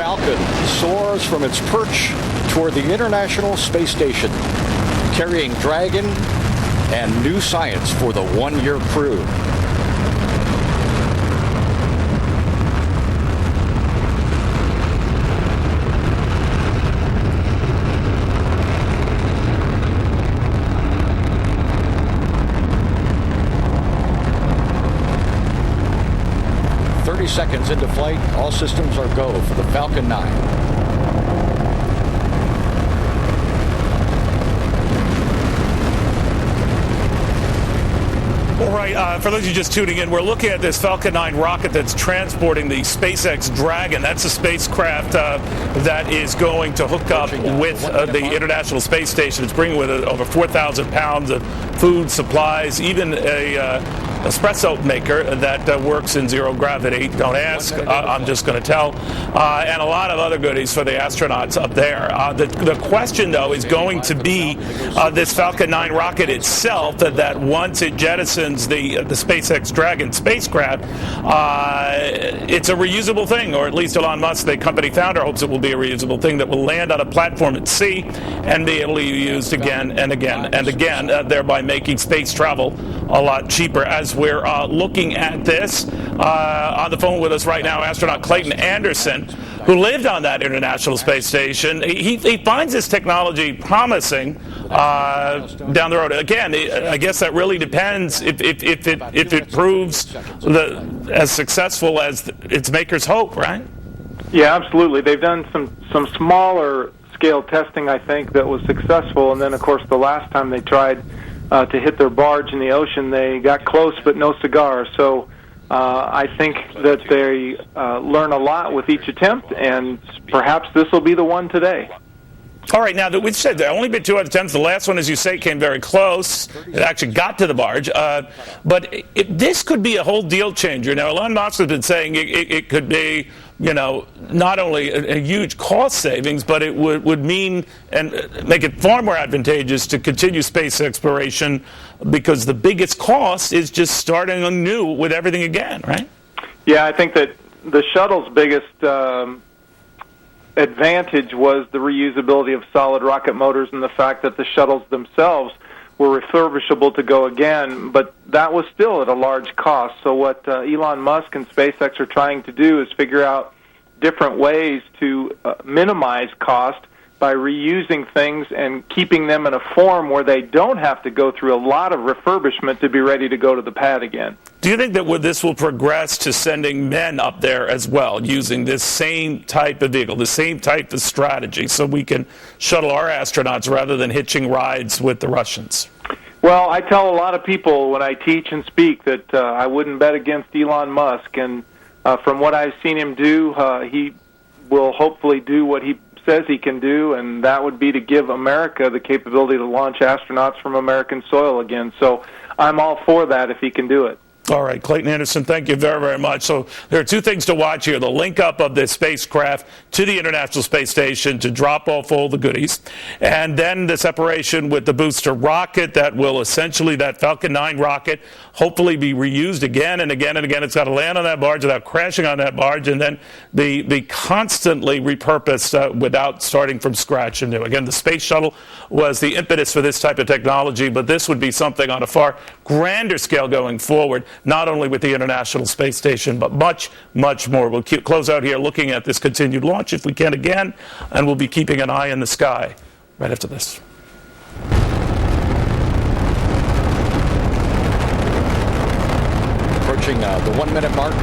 Falcon soars from its perch toward the International Space Station, carrying Dragon and new science for the one-year crew. Seconds into flight, all systems are go for the Falcon 9. All right, for those of you just tuning in, we're looking at this Falcon 9 rocket that's transporting the SpaceX Dragon. That's a spacecraft that is going to hook up with the International Space Station. It's bringing with it over 4,000 pounds of food, supplies, even a espresso maker that works in zero gravity. Don't ask, I'm just going to tell. And a lot of other goodies for the astronauts up there. The question, though, is going to be this Falcon 9 rocket itself, that once it jettisons the SpaceX Dragon spacecraft, it's a reusable thing, or at least Elon Musk, the company founder, hopes it will be a reusable thing that will land on a platform at sea and be able to be used again and again and again, thereby making space travel a lot cheaper. As we're looking at this, on the phone with us right now, astronaut Clayton Anderson, who lived on that International Space Station. He finds this technology promising down the road. Again, I guess that really depends if it proves as successful as its makers hope, right? Yeah, absolutely. They've done some smaller scale testing, I think, that was successful, and then, of course, the last time they tried to hit their barge in the ocean, they got close but no cigar. So I think that they learn a lot with each attempt, and perhaps this will be the one today. All right, now that we've said there only been 2 attempts. The last one, as you say, came very close. It actually got to the barge. But this could be a whole deal changer. Now, Elon Musk has been saying it could be, not only a huge cost savings, but it would mean and make it far more advantageous to continue space exploration, because the biggest cost is just starting anew with everything again, right? Yeah, I think that the shuttle's biggest advantage was the reusability of solid rocket motors and the fact that the shuttles themselves were refurbishable to go again, but that was still at a large cost. So what Elon Musk and SpaceX are trying to do is figure out different ways to minimize cost by reusing things and keeping them in a form where they don't have to go through a lot of refurbishment to be ready to go to the pad again. Do you think that this will progress to sending men up there as well, using this same type of vehicle, the same type of strategy, so we can shuttle our astronauts rather than hitching rides with the Russians? Well, I tell a lot of people when I teach and speak that I wouldn't bet against Elon Musk, and from what I've seen him do, he will hopefully do what he says he can do, and that would be to give America the capability to launch astronauts from American soil again. So I'm all for that if he can do it. All right, Clayton Anderson, thank you very, very much. So there are 2 things to watch here: the link up of this spacecraft to the International Space Station to drop off all the goodies, and then the separation with the booster rocket that will essentially, that Falcon 9 rocket, hopefully be reused again and again and again. It's got to land on that barge without crashing on that barge, and then be constantly repurposed without starting from scratch anew. Again, the space shuttle was the impetus for this type of technology, but this would be something on a far grander scale going forward, not only with the International Space Station, but much, much more. We'll close out here looking at this continued launch, if we can again, and we'll be keeping an eye in the sky right after this. Approaching the 1-minute mark.